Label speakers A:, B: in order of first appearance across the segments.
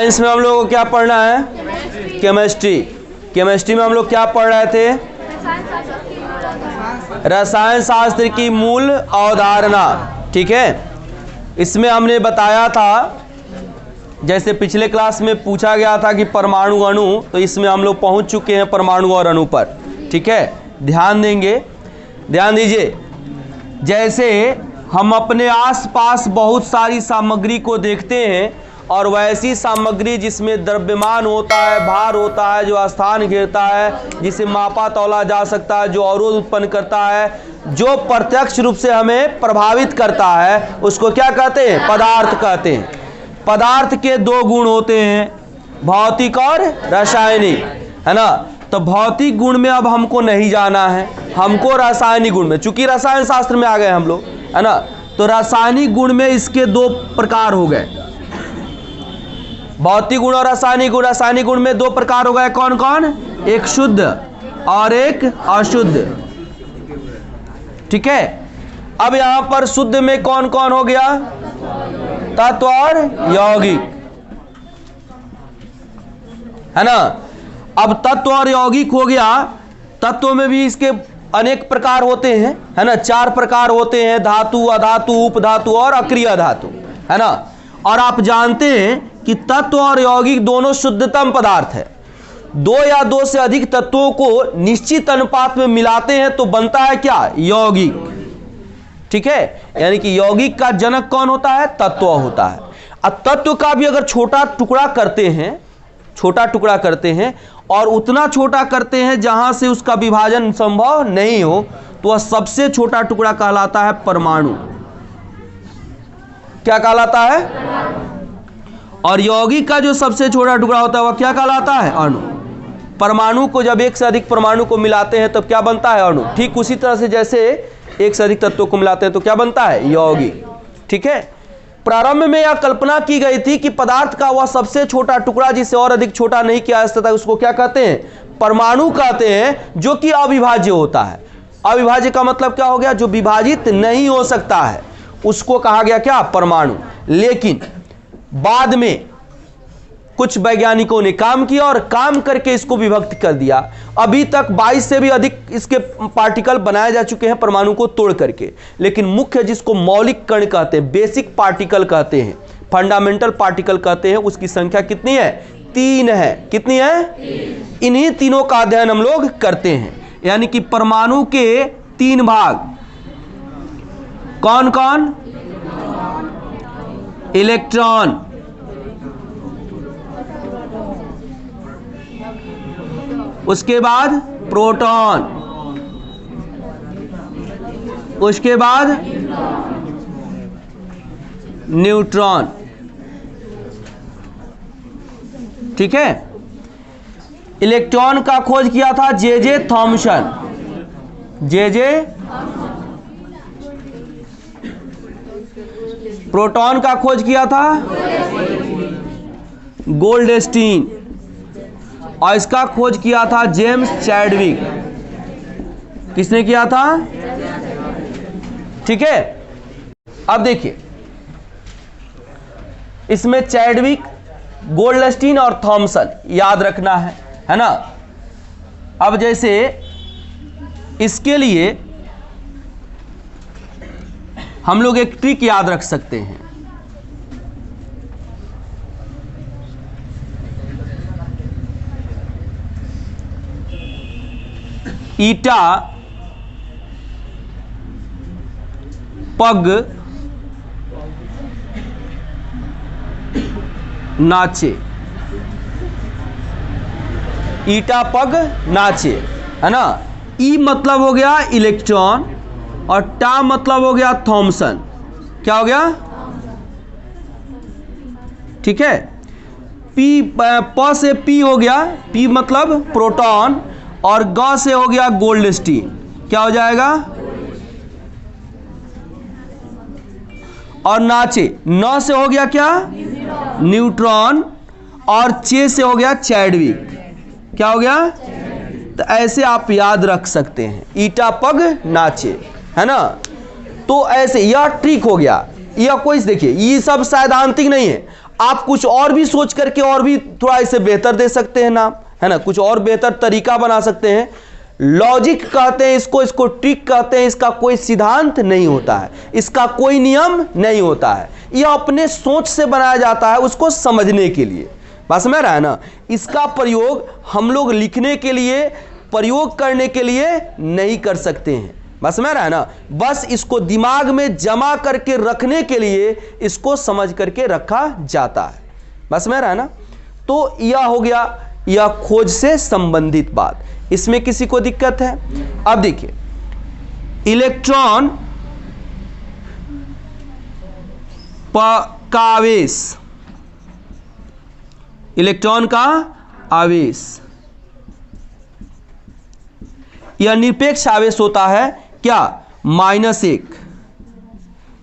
A: Science में हम लोग को क्या पढ़ना है? केमिस्ट्री। केमिस्ट्री में हम लोग क्या पढ़ रहे थे? रसायन शास्त्र की मूल अवधारणा। ठीक है, इसमें हमने बताया था, जैसे पिछले क्लास में पूछा गया था कि परमाणु अणु, तो इसमें हम लोग पहुंच चुके हैं परमाणु और अणु पर। ठीक है, ध्यान देंगे, ध्यान दीजिए। जैसे हम अपने आसपास बहुत सारी सामग्री को देखते हैं, और वैसी सामग्री जिसमें द्रव्यमान होता है, भार होता है, जो स्थान घेरता है, जिसे मापा तौला जा सकता है, जो अवरोध उत्पन्न करता है, जो प्रत्यक्ष रूप से हमें प्रभावित करता है, उसको क्या कहते हैं? पदार्थ कहते हैं। पदार्थ के दो गुण होते हैं, भौतिक और रासायनिक, है ना। तो भौतिक गुण में अब हमको नहीं जाना है, हमको रासायनिक गुण में, चूंकि रसायन शास्त्र में आ गए हम लोग, है ना। तो रासायनिक गुण में इसके दो प्रकार हो गए, भौतिक गुण और रासायनिक गुण। रासायनिक गुण में दो प्रकार हो गए, कौन कौन? एक शुद्ध और एक अशुद्ध। ठीक है, अब यहां पर शुद्ध में कौन कौन हो गया? तत्व और यौगिक, है ना। अब तत्व और यौगिक हो गया। तत्व में भी इसके अनेक प्रकार होते हैं, है ना, 4 प्रकार होते हैं, धातु, अधातु, उपधातु और अक्रिय धातु, है ना। और आप जानते हैं कि तत्व और यौगिक दोनों शुद्धतम पदार्थ है। 2 या 2 से अधिक तत्वों को निश्चित अनुपात में मिलाते हैं तो बनता है क्या? यौगिक। ठीक है, यानी कि यौगिक का जनक कौन होता है? तत्व होता है। अब तत्व का भी अगर छोटा टुकड़ा करते हैं, छोटा टुकड़ा करते हैं, और उतना छोटा करते हैं जहां से उसका विभाजन संभव नहीं हो, तो वह सबसे छोटा टुकड़ा कहलाता है परमाणु। क्या कहलाता है? और यौगिक का जो सबसे छोटा टुकड़ा होता है वह क्या कहलाता है? अणु। परमाणु को जब एक से अधिक परमाणु को मिलाते हैं तो क्या बनता है? अणु। ठीक उसी तरह से जैसे एक से अधिक तत्वों को मिलाते हैं तो क्या बनता है? यौगिक। ठीक है, प्रारंभ में यह कल्पना की गई थी कि पदार्थ का वह सबसे छोटा टुकड़ा जिसे और अधिक छोटा नहीं किया जा सकता, उसको क्या कहते हैं? परमाणु कहते हैं, जो कि अविभाज्य होता है। अविभाज्य का मतलब क्या हो गया? जो विभाजित नहीं हो सकता है, उसको कहा गया क्या? परमाणु। लेकिन बाद में कुछ वैज्ञानिकों ने काम किया और काम करके इसको विभक्त कर दिया। अभी तक 22 से भी अधिक इसके पार्टिकल बनाए जा चुके हैं परमाणु को तोड़ करके, लेकिन मुख्य जिसको मौलिक कण कहते हैं, बेसिक पार्टिकल कहते हैं, फंडामेंटल पार्टिकल कहते हैं, उसकी संख्या कितनी है? 3 है। कितनी है? इन्हीं तीनों का अध्ययन हम लोग करते हैं। यानी कि परमाणु के 3 भाग कौन कौन? इलेक्ट्रॉन, उसके बाद प्रोटॉन, उसके बाद न्यूट्रॉन। ठीक है, इलेक्ट्रॉन का खोज किया था जे थॉमसन। जे प्रोटॉन का खोज किया था गोल्डस्टीन, और इसका खोज किया था जेम्स चैडविक। किसने किया था? ठीक है, अब देखिए, इसमें चैडविक, गोल्डस्टीन और थॉमसन याद रखना है ना। अब जैसे इसके लिए हम लोग एक ट्रिक याद रख सकते हैं। ईटा पग नाचे, ईटा पग नाचे, है ना। ई मतलब हो गया इलेक्ट्रॉन और टा मतलब हो गया थॉमसन। क्या हो गया? ठीक है, पी प से पी हो गया, पी मतलब प्रोटॉन, और ग से हो गया गोल्डस्टीन। क्या हो जाएगा? और नाचे, न से हो गया क्या? न्यूट्रॉन, और चे से हो गया चैडविक। क्या हो गया? तो ऐसे आप याद रख सकते हैं, ईटा पग नाचे, है ना। तो ऐसे यह ट्रिक हो गया। यह कोई देखिए, ये सब सैद्धांतिक नहीं है, आप कुछ और भी सोच करके और भी थोड़ा इसे बेहतर दे सकते हैं नाम, है ना, कुछ और बेहतर तरीका बना सकते हैं। लॉजिक कहते हैं इसको, इसको ट्रिक कहते हैं। इसका कोई सिद्धांत नहीं होता है, इसका कोई नियम नहीं होता है, यह अपने सोच से बनाया जाता है उसको समझने के लिए। बात समझ रहा है ना। इसका प्रयोग हम लोग लिखने के लिए, प्रयोग करने के लिए नहीं कर सकते हैं। बात समझ रहा है ना। बस इसको दिमाग में जमा करके रखने के लिए इसको समझ करके रखा जाता है। बात समझ रहा है ना। तो यह हो गया यह खोज से संबंधित बात। इसमें किसी को दिक्कत है? अब देखिए, इलेक्ट्रॉन का आवेश, इलेक्ट्रॉन का आवेश यह निरपेक्ष आवेश होता है क्या? -1।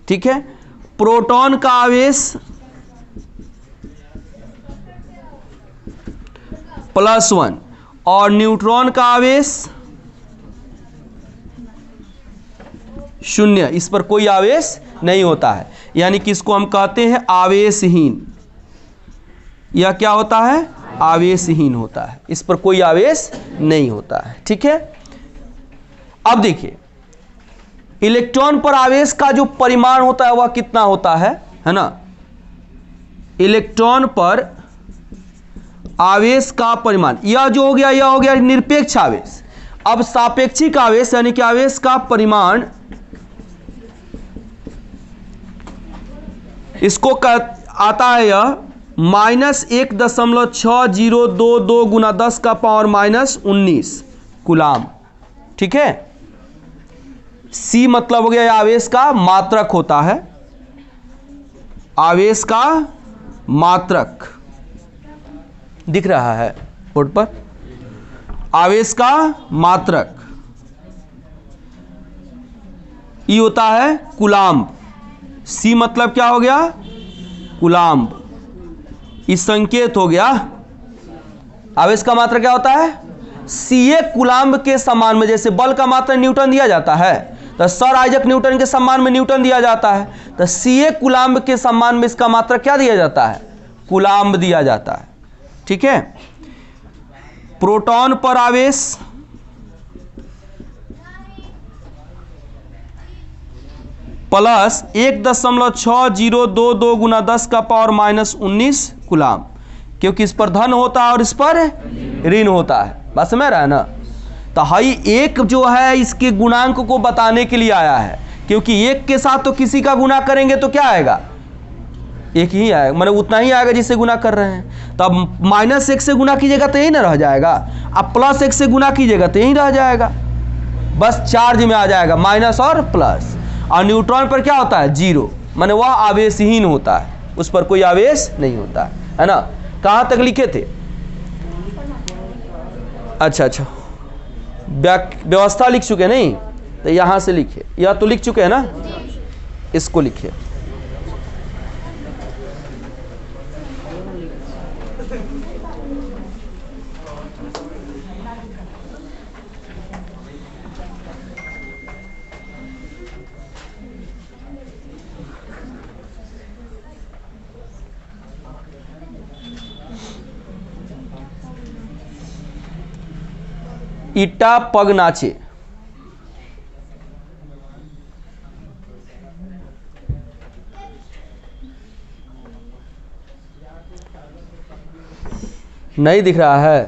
A: ठीक है। प्रोटॉन का आवेश +1 और न्यूट्रॉन का आवेश 0। इस पर कोई आवेश नहीं होता है, यानी कि इसको हम कहते हैं आवेशहीन। यह क्या होता है? आवेशहीन होता है, इस पर कोई आवेश नहीं होता है। ठीक है। अब देखिए, इलेक्ट्रॉन पर आवेश का जो परिमाण होता है वह कितना होता है ना। इलेक्ट्रॉन पर आवेश का परिमाण, यह जो हो गया यह हो गया निरपेक्ष आवेश। अब सापेक्षिक आवेश यानी कि आवेश का परिमाण, इसको आता है यह -1.6022 गुना 10⁻⁻19 कूलाम। ठीक है। C मतलब हो गया यह आवेश का मात्रक होता है, आवेश का मात्रक दिख रहा है बोर्ड पर, आवेश का मात्रक। ई होता है कूलाम्ब। C मतलब क्या हो गया? कूलाम्ब। इस संकेत हो गया। आवेश का मात्रक क्या होता है? Ca कूलाम्ब के सम्मान में, जैसे बल का मात्रक न्यूटन दिया जाता है तो सर आइजक न्यूटन के सम्मान में न्यूटन दिया जाता है, तो Ca कूलाम्ब के सम्मान में इसका मात्रक क्या दिया जाता है? कूलाम्ब दिया जाता है। ठीक है। प्रोटॉन पर आवेश प्लस 1.6022 गुना 10⁻⁻19 कूलाम, क्योंकि इस पर धन होता है और इस पर ऋण होता है। बात समझ रहा है ना। तो हाई एक जो है इसके गुणांक को बताने के लिए आया है, क्योंकि एक के साथ तो किसी का गुना करेंगे तो क्या आएगा? एक ही आएगा, मतलब उतना ही आएगा जिससे गुना कर रहे हैं। तो अब -1 से गुना कीजिएगा तो यही ना रह जाएगा, अब +1 से गुना कीजिएगा तो यही रह जाएगा, बस चार्ज में आ जाएगा माइनस और प्लस। और न्यूट्रॉन पर क्या होता है? 0, माने वह आवेशहीन होता है, उस पर कोई आवेश नहीं होता है ना। कहाँ तक लिखे थे? अच्छा, व्यवस्था लिख चुके नहीं? तो यहां से लिखिए, यह तो लिख चुके हैं ना, इसको लिखिए। ईटा पग नाचे। नहीं दिख रहा है?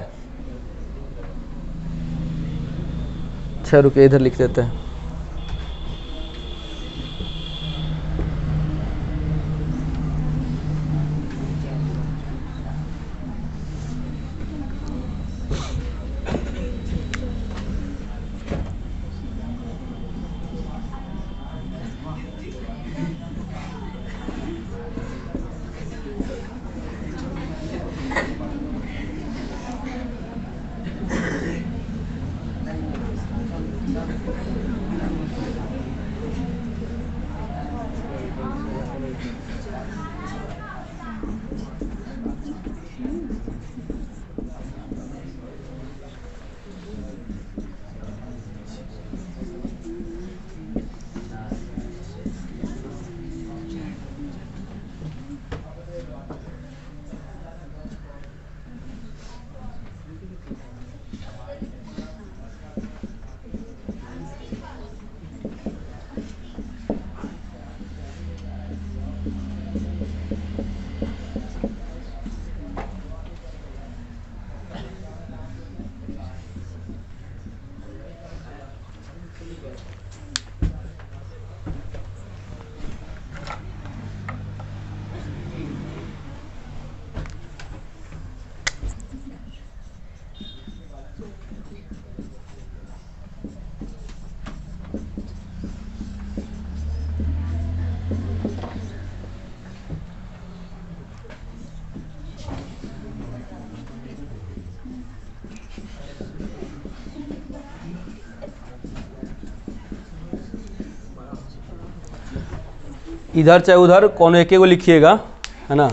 A: अच्छा रुके, इधर लिख देते हैं। इधर चाहे उधर कौन एक को लिखिएगा, है ना।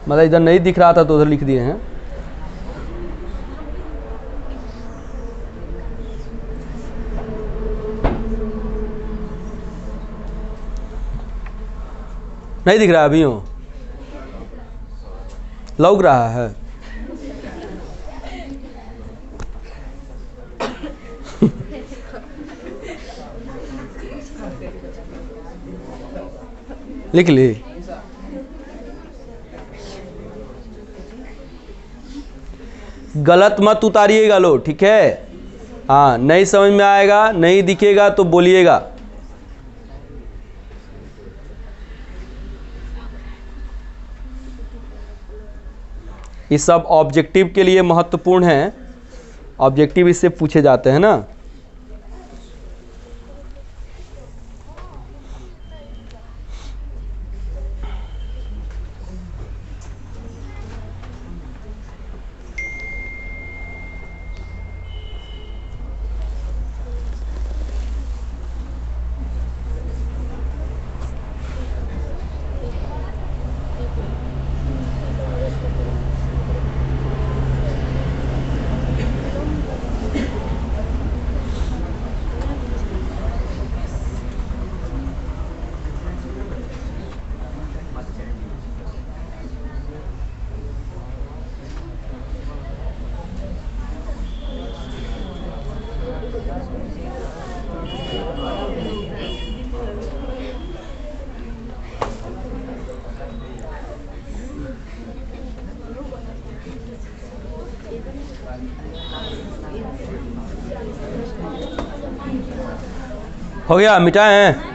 A: मतलब इधर नहीं दिख रहा था तो उधर लिख दिए हैं। नहीं दिख रहा अभी, हो लौक रहा है। लिख ली। गलत मत उतारिएगा लो, ठीक है। हाँ, नहीं समझ में आएगा, नहीं दिखेगा तो बोलिएगा। ये सब ऑब्जेक्टिव के लिए महत्वपूर्ण है। ऑब्जेक्टिव इससे पूछे जाते हैं ना। हो गया, मिटाए हैं।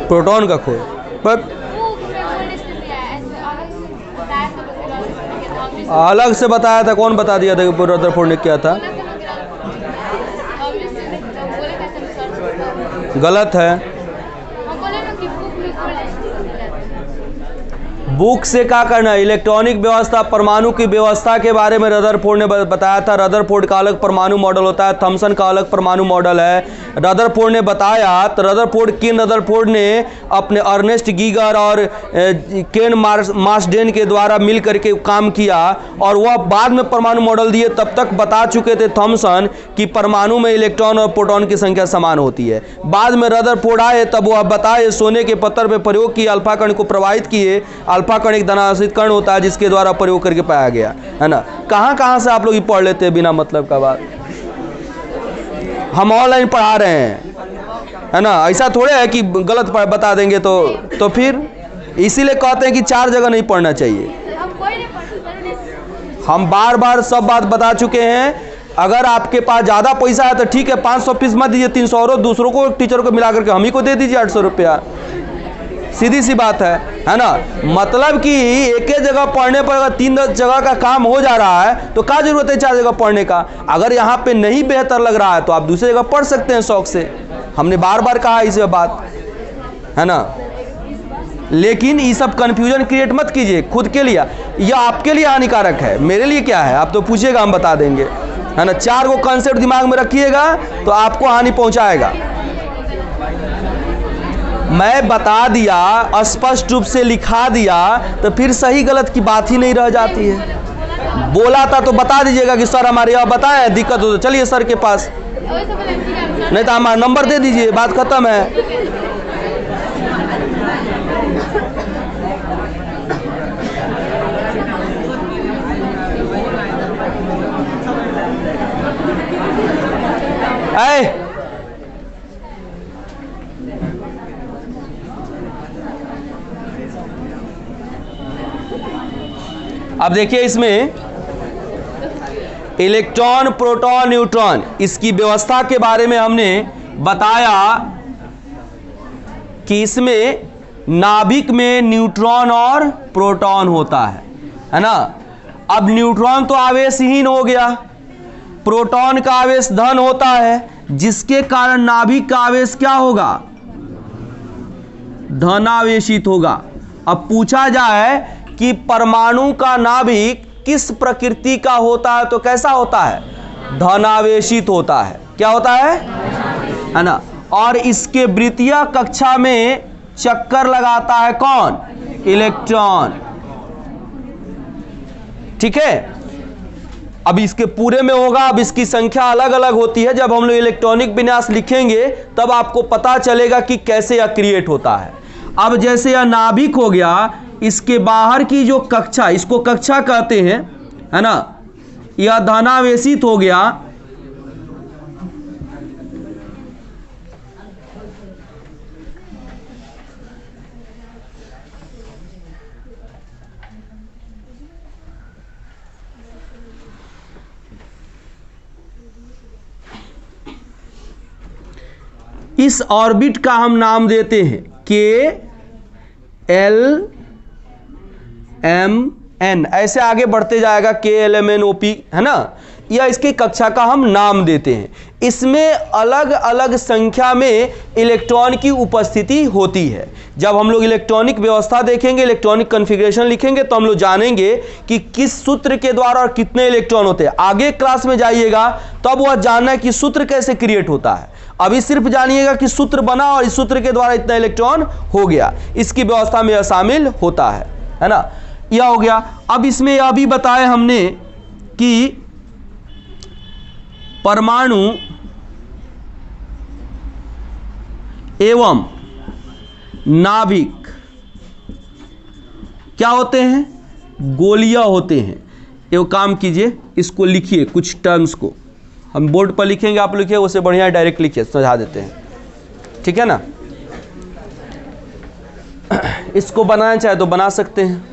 A: प्रोटॉन का खोज, पर अलग से बताया था। कौन बता दिया था कि रदरफोर्ड ने क्या था? गलत है। बुक से क्या करना है? इलेक्ट्रॉनिक व्यवस्था, परमाणु की व्यवस्था के बारे में रदरफोर्ड ने बताया था। रदरफोर्ड का अलग परमाणु मॉडल होता है, थॉमसन का अलग परमाणु मॉडल है। रदरफोर्ड ने बताया, तो रदरफोर्ड ने अपने अर्नेस्ट गीगर और केन मार्सडेन के द्वारा मिल करके काम किया, और वह बाद में परमाणु मॉडल दिए। तब तक बता चुके थे थॉमसन कि परमाणु में इलेक्ट्रॉन और प्रोटॉन की संख्या समान होती है। बाद में रदरफोर्ड आए, तब वह बताए, सोने के पत्थर पर प्रयोग किए, अल्फा कण को प्रवाहित किए। अल्फा कण एक धनात्मक कण होता है जिसके द्वारा प्रयोग करके पाया गया, है ना। कहां से आप लोग ये पढ़ लेते हैं बिना मतलब का बात। हम ऑनलाइन पढ़ा रहे हैं, है ना। ऐसा थोड़े है कि गलत बता देंगे तो फिर इसीलिए कहते हैं कि 4 जगह नहीं पढ़ना चाहिए। हम बार बार सब बात बता चुके हैं। अगर आपके पास ज़्यादा पैसा है तो ठीक है, 500 फीस मत दीजिए, 300 और दूसरों को, टीचर को मिला करके हम ही को दे दीजिए 800 रुपया। सीधी सी बात है ना। मतलब कि एक ही जगह पढ़ने पर अगर 3 जगह का काम हो जा रहा है तो क्या जरूरत है 4 जगह पढ़ने का। अगर यहाँ पे नहीं बेहतर लग रहा है तो आप दूसरी जगह पढ़ सकते हैं शौक से। हमने बार बार कहा इस बात, है ना। लेकिन ये सब कंफ्यूजन क्रिएट मत कीजिए खुद के लिए। यह आपके लिए हानिकारक है, मेरे लिए क्या है आप तो पूछिएगा, हम बता देंगे, है ना। 4 को कॉन्सेप्ट दिमाग में रखिएगा तो आपको हानि पहुंचाएगा। मैं बता दिया, स्पष्ट रूप से लिखा दिया, तो फिर सही गलत की बात ही नहीं रह जाती है। बोला था तो बता दीजिएगा कि सर हमारे यहाँ बताया, दिक्कत हो तो चलिए सर के पास, नहीं तो हमारा नंबर दे दीजिए, बात खत्म है। है। अब देखिए इसमें इलेक्ट्रॉन, प्रोटॉन, न्यूट्रॉन, इसकी व्यवस्था के बारे में हमने बताया कि इसमें नाभिक में न्यूट्रॉन और प्रोटॉन होता है ना। अब न्यूट्रॉन तो आवेशहीन हो गया, प्रोटॉन का आवेश धन होता है, जिसके कारण नाभिक का आवेश क्या होगा? धनावेशित होगा। अब पूछा जाए कि परमाणु का नाभिक किस प्रकृति का होता है, तो कैसा होता है? धनावेशित होता है। क्या होता है ना। और इसके वृत्तीय कक्षा में चक्कर लगाता है कौन? इलेक्ट्रॉन। ठीक है। अब इसके पूरे में होगा, अब इसकी संख्या अलग अलग होती है। जब हम लोग इलेक्ट्रॉनिक विन्यास लिखेंगे तब आपको पता चलेगा कि कैसे यह क्रिएट होता है। अब जैसे यह नाभिक हो गया, इसके बाहर की जो कक्षा, इसको कक्षा कहते हैं, है ना, यह धनावेशित हो गया। इस ऑर्बिट का हम नाम देते हैं KLMN। ऐसे आगे बढ़ते जाएगा KLMNOP, है ना। या इसकी कक्षा का हम नाम देते हैं। इसमें अलग अलग संख्या में इलेक्ट्रॉन की उपस्थिति होती है। जब हम लोग इलेक्ट्रॉनिक व्यवस्था देखेंगे, इलेक्ट्रॉनिक कॉन्फ़िगरेशन लिखेंगे, तो हम लोग जानेंगे कि किस सूत्र के द्वारा और कितने इलेक्ट्रॉन होते हैं। आगे क्लास में जाइएगा तब वह जानना है कि सूत्र कैसे क्रिएट होता है। अभी सिर्फ जानिएगा कि सूत्र बना और इस सूत्र के द्वारा इतना इलेक्ट्रॉन हो गया, इसकी व्यवस्था में यह शामिल होता है ना। यह हो गया। अब इसमें यह भी बताया हमने कि परमाणु एवं नाभिक क्या होते हैं? गोलीय होते हैं। एवं काम कीजिए, इसको लिखिए, कुछ टर्म्स को हम बोर्ड पर लिखेंगे, आप लिखिए, उससे बढ़िया डायरेक्ट लिखिए, समझा देते हैं। ठीक है ना। इसको बनाना चाहे तो बना सकते हैं।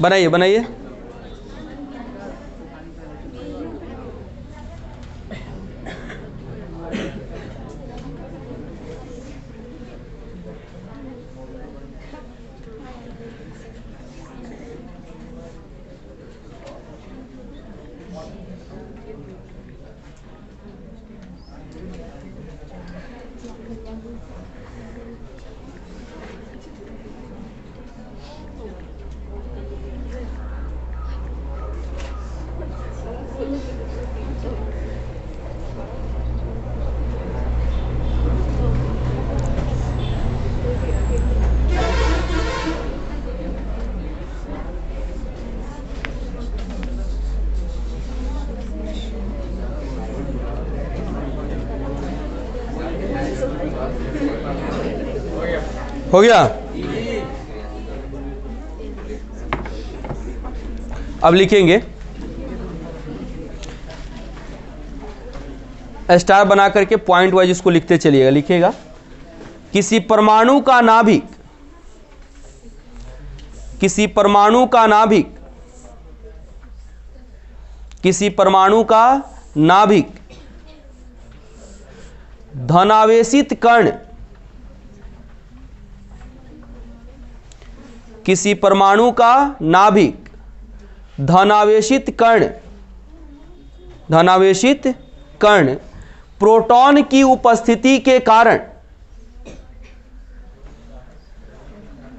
A: बनाइए बनाइए। हो गया। अब लिखेंगे, स्टार बना करके पॉइंट वाइज इसको लिखते चलिएगा। लिखिएगा, किसी परमाणु का नाभिक, किसी परमाणु का नाभिक, किसी परमाणु का नाभिक धनावेशित कण, किसी परमाणु का नाभिक धनावेशित कण, धनावेशित कण प्रोटॉन की उपस्थिति के कारण,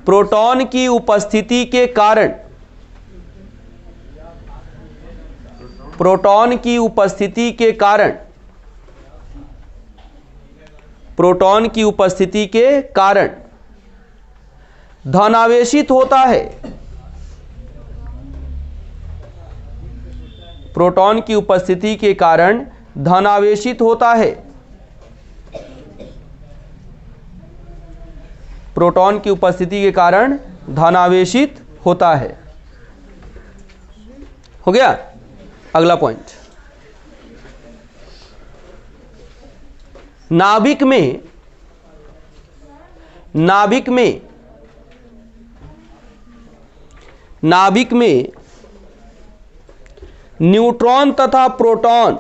A: प्रोटॉन की उपस्थिति के कारण, प्रोटॉन की उपस्थिति के कारण, प्रोटॉन की उपस्थिति के कारण धनावेशित होता है, प्रोटॉन की उपस्थिति के कारण धनावेशित होता है। प्रोटॉन की उपस्थिति के कारण धनावेशित होता है। हो गया। अगला पॉइंट, नाभिक में न्यूट्रॉन तथा प्रोटॉन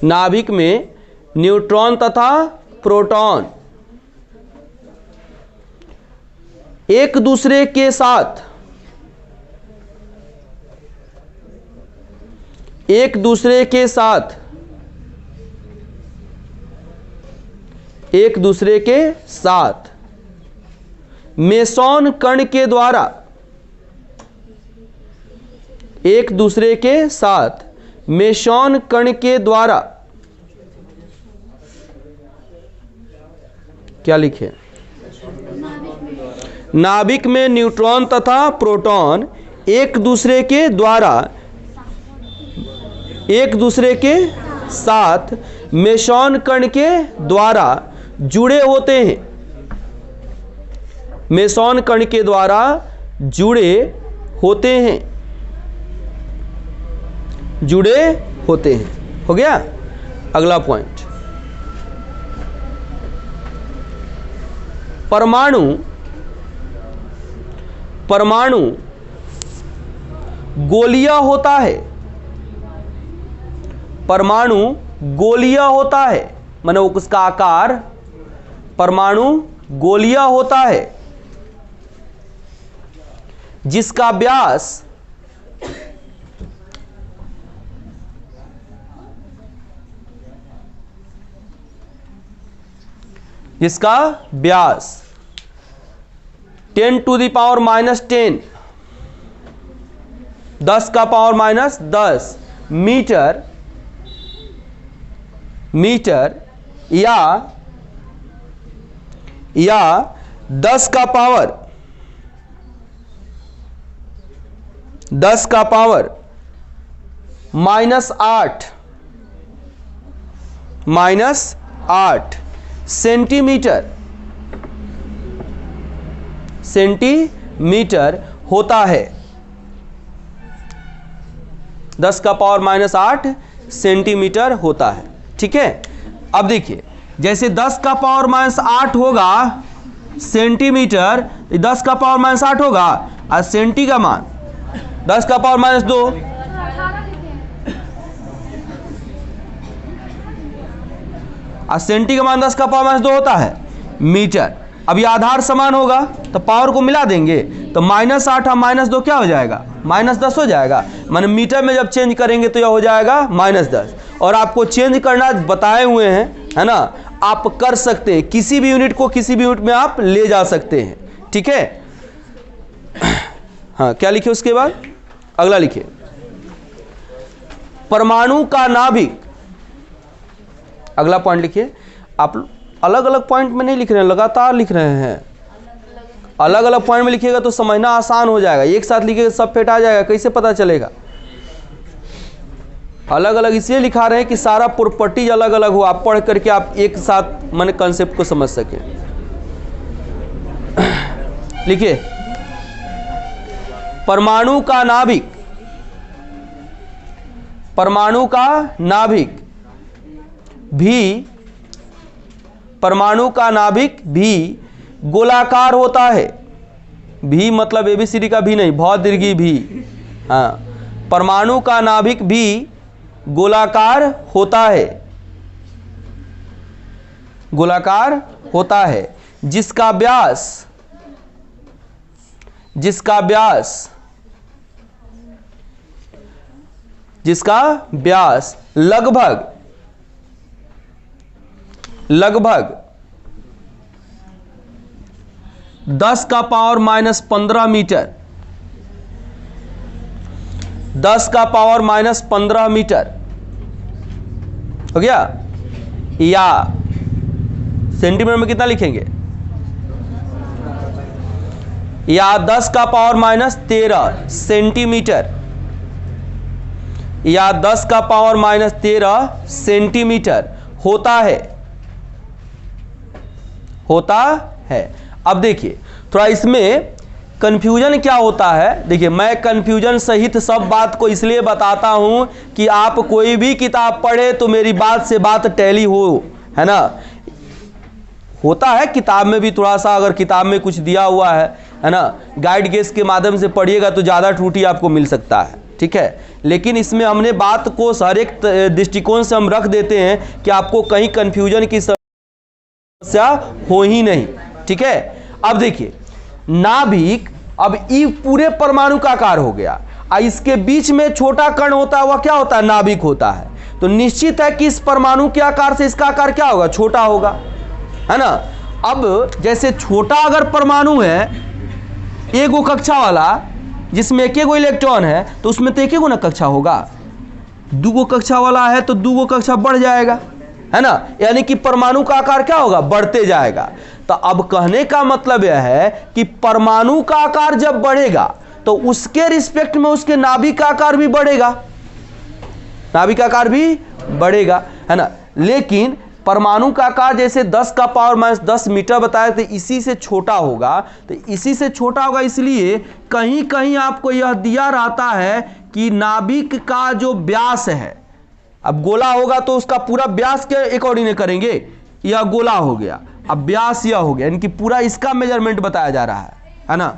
A: नाभिक में न्यूट्रॉन तथा प्रोटॉन एक दूसरे के साथ मेसॉन कण के द्वारा क्या लिखे? नाभिक में न्यूट्रॉन तथा प्रोटॉन एक दूसरे के साथ मेसॉन कण के द्वारा जुड़े होते हैं। मेसॉन कण के द्वारा जुड़े होते हैं। हो गया। अगला पॉइंट, परमाणु गोलिया होता है। माने उसका आकार परमाणु गोलिया होता है, जिसका व्यास जिसका व्यास 10 टू द पावर -10 10 का पावर -10 मीटर या 10 का पावर -8 सेंटीमीटर होता है। 10 का पावर -8 सेंटीमीटर होता है। ठीक है। अब देखिए, जैसे 10 का पावर -8 होगा सेंटीमीटर, 10 का पावर -8 होगा और सेंटी का मान 10 का पावर -2, और सेंटी का मान 10 का पावर -2 होता है मीटर। अब ये आधार समान होगा तो पावर को मिला देंगे तो -8 और -2 क्या हो जाएगा? -10 हो जाएगा। माने मीटर में जब चेंज करेंगे तो यह हो जाएगा -10। और आपको चेंज करना बताए हुए हैं, है ना, आप कर सकते हैं। किसी भी यूनिट को किसी भी यूनिट में आप ले जा सकते हैं। ठीक है। हाँ, क्या लिखे उसके बाद? अगला लिखिए, परमाणु का नाभिक। अगला पॉइंट लिखिए। आप अलग अलग पॉइंट में नहीं लिख रहे हैं, लगातार लिख रहे हैं। अलग अलग पॉइंट में लिखिएगा तो समझना आसान हो जाएगा। एक साथ लिखिएगा सब फेट आ जाएगा, कैसे पता चलेगा? अलग अलग इसलिए लिखा रहे हैं कि सारा प्रॉपर्टीज अलग अलग हो, आप पढ़ करके आप एक साथ माने कंसेप्ट को समझ सकें। लिखिए, परमाणु का नाभिक भी गोलाकार होता है। भी मतलब ABCD का भी नहीं, बहुत दीर्घी भी। हाँ, परमाणु का नाभिक भी गोलाकार होता है, जिसका व्यास लगभग 10 का पावर -15 मीटर 10 का पावर -15 मीटर हो गया। या सेंटीमीटर में कितना लिखेंगे? या 10 का पावर -13 सेंटीमीटर या 10 का पावर माइनस 13 सेंटीमीटर होता है। अब देखिए थोड़ा इसमें कंफ्यूजन क्या होता है। देखिए मैं कंफ्यूजन सहित सब बात को इसलिए बताता हूं कि आप कोई भी किताब पढ़े तो मेरी बात से बात टैली हो, है ना। होता है किताब में भी थोड़ा सा, अगर किताब में कुछ दिया हुआ है ना, गाइड गेस के माध्यम से पढ़िएगा तो ज़्यादा त्रुटि आपको मिल सकता है, ठीक है। लेकिन इसमें हमने बात को हर एक दृष्टिकोण से हम रख देते हैं कि आपको कहीं कंफ्यूजन की समस्या हो ही नहीं, ठीक है। अब देखिए नाभिक, अब ई पूरे परमाणु का आकार हो गया, इसके बीच में छोटा कण होता है, वह क्या होता है, नाभिक होता है। तो निश्चित है कि इस परमाणु के आकार से इसका आकार क्या होगा, छोटा होगा, है ना। अब जैसे छोटा अगर परमाणु है एक गो कक्षा वाला जिसमें एक गो इलेक्ट्रॉन है, तो उसमें तो एक गो ना कक्षा होगा। दो गो कक्षा वाला है तो दो गो कक्षा बढ़ जाएगा, है ना। यानी कि परमाणु का आकार क्या होगा, बढ़ते जाएगा। तो अब कहने का मतलब यह है कि परमाणु का आकार जब बढ़ेगा तो उसके रिस्पेक्ट में उसके नाभिक का आकार भी बढ़ेगा, नाभिक का आकार भी बढ़ेगा, है ना। लेकिन परमाणु का आकार जैसे 10 का पावर माइनस 10 मीटर बताया, तो इसी से छोटा होगा। तो इसी से छोटा होगा इसलिए कहीं कहीं आपको यह दिया रहता है कि नाभिक का जो व्यास है, अब गोला होगा तो उसका पूरा व्यास के अकॉर्डिंग करेंगे, यह गोला हो गया, अब व्यास यह हो गया, यानी कि पूरा इसका मेजरमेंट बताया जा रहा है ना।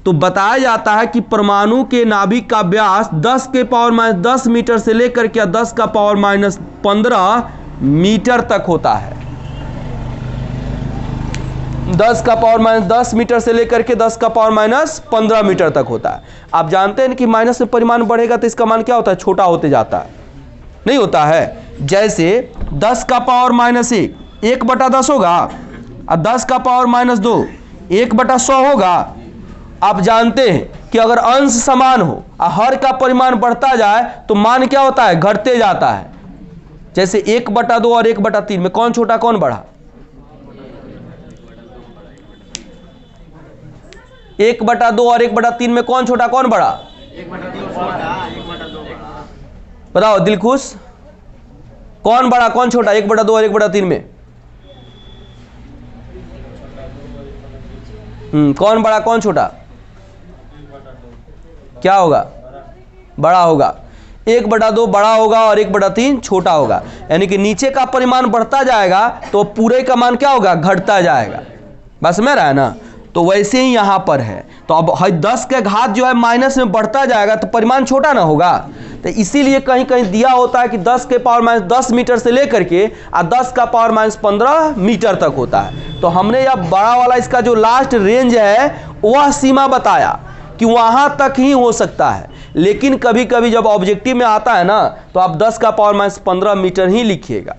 A: तो बताया जाता है कि परमाणु के नाभिक का व्यास 10 के पावर माइनस 10 मीटर से लेकर के 10 का पावर माइनस 15 मीटर तक होता है। 10 का पावर माइनस 10 मीटर से लेकर के 10 का पावर माइनस 15 मीटर तक होता है। आप जानते हैं कि माइनस में परिमाण बढ़ेगा तो इसका मान क्या होता है, छोटा होते जाता है, नहीं होता है। जैसे 10 का पावर माइनस 1/10 होगा, और 10 का पावर माइनस 2 1/100 होगा। आप जानते हैं कि अगर अंश समान हो और हर का परिमाण बढ़ता जाए तो मान क्या होता है, घटते जाता है। जैसे 1/2 और 1/3 में कौन छोटा कौन बड़ा, 1/2 और 1/3 में कौन छोटा कौन बड़ा, बताओ दिलखुश, कौन बड़ा कौन छोटा 1/2 और 1/3 में, कौन बड़ा कौन छोटा, क्या होगा, बड़ा होगा। 1/2 बड़ा होगा और 1/3 छोटा होगा, यानी कि नीचे का परिमाण बढ़ता जाएगा तो पूरे का मान क्या होगा, घटता जाएगा। बस में रहा है ना। तो वैसे ही यहां पर है। तो अब 10 के घात जो है माइनस में बढ़ता जाएगा तो परिमाण छोटा ना होगा। तो इसीलिए कहीं कहीं दिया होता है कि 10 के पावर माइनस 10 मीटर से लेकर के 10 का पावर माइनस 15 मीटर तक होता है। तो हमने यह बड़ा वाला इसका जो लास्ट रेंज है वह सीमा बताया कि वहां तक ही हो सकता है। लेकिन कभी कभी जब ऑब्जेक्टिव में आता है ना तो आप 10 का पावर माइनस 15 मीटर ही लिखिएगा,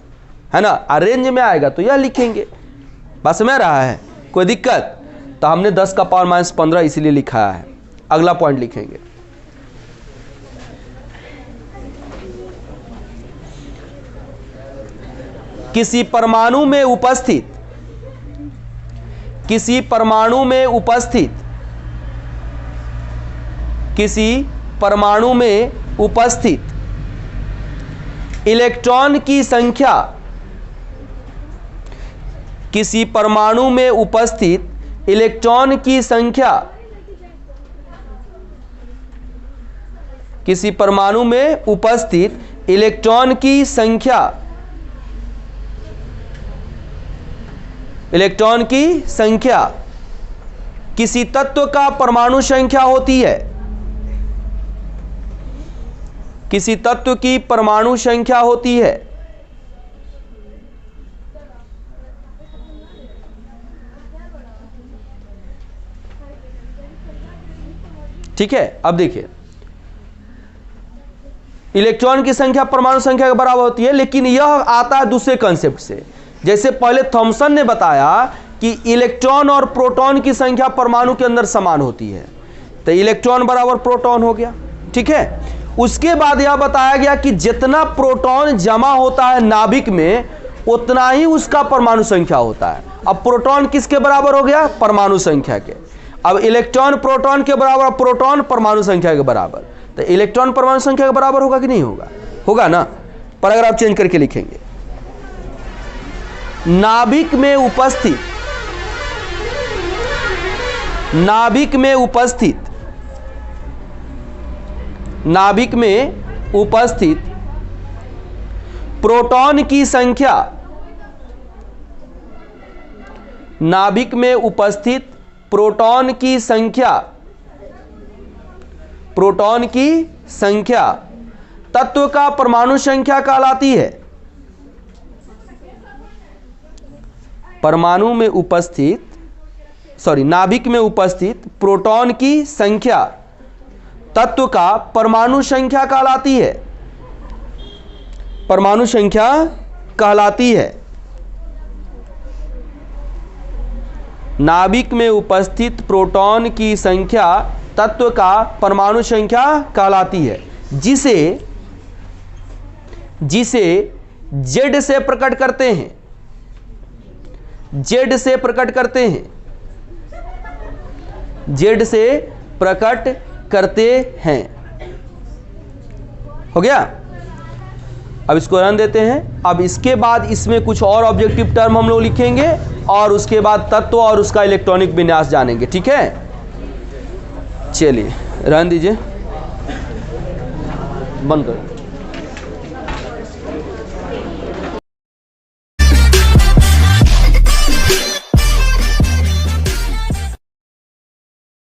A: है ना। रेंज में आएगा तो यह लिखेंगे, बस में रहा है, कोई दिक्कत। तो हमने 10 का पावर माइनस 15 इसीलिए लिखा है। अगला पॉइंट लिखेंगे, किसी परमाणु में उपस्थित इलेक्ट्रॉन की संख्या, किसी परमाणु में उपस्थित इलेक्ट्रॉन की संख्या, किसी परमाणु में उपस्थित इलेक्ट्रॉन की संख्या, इलेक्ट्रॉन की संख्या किसी तत्व का परमाणु संख्या होती है, किसी तत्व की परमाणु संख्या होती है। ठीक है। अब देखिए इलेक्ट्रॉन की संख्या परमाणु संख्या के बराबर होती है, लेकिन यह आता है दूसरे कंसेप्ट से। जैसे पहले थॉमसन ने बताया कि इलेक्ट्रॉन और प्रोटॉन की संख्या परमाणु के अंदर समान होती है, तो इलेक्ट्रॉन बराबर प्रोटॉन हो गया, ठीक है। उसके बाद यह बताया गया कि जितना प्रोटॉन जमा होता है नाभिक में उतना ही उसका परमाणु संख्या होता है। अब प्रोटॉन किसके बराबर हो गया, परमाणु संख्या के। अब इलेक्ट्रॉन प्रोटॉन के बराबर, प्रोटॉन परमाणु संख्या के बराबर। तो इलेक्ट्रॉन परमाणु संख्या के बराबर होगा कि नहीं होगा? होगा ना। पर अगर आप चेंज करके लिखेंगे, नाभिक में उपस्थित प्रोटॉन की संख्या, नाभिक में उपस्थित प्रोटॉन की संख्या तत्व का परमाणु संख्या कहलाती है। नाभिक में उपस्थित प्रोटॉन की संख्या तत्व का परमाणु संख्या कहलाती है। परमाणु संख्या कहलाती है। नाभिक में उपस्थित प्रोटॉन की संख्या तत्व का परमाणु संख्या कहलाती है, जिसे Z से प्रकट करते हैं। Z से प्रकट करते हैं। हो गया। अब इसको रन देते हैं। अब इसके बाद इसमें कुछ और ऑब्जेक्टिव टर्म हम लोग लिखेंगे और उसके बाद तत्व और उसका इलेक्ट्रॉनिक विन्यास जानेंगे। ठीक है, चलिए रन दीजिए, बंद करो।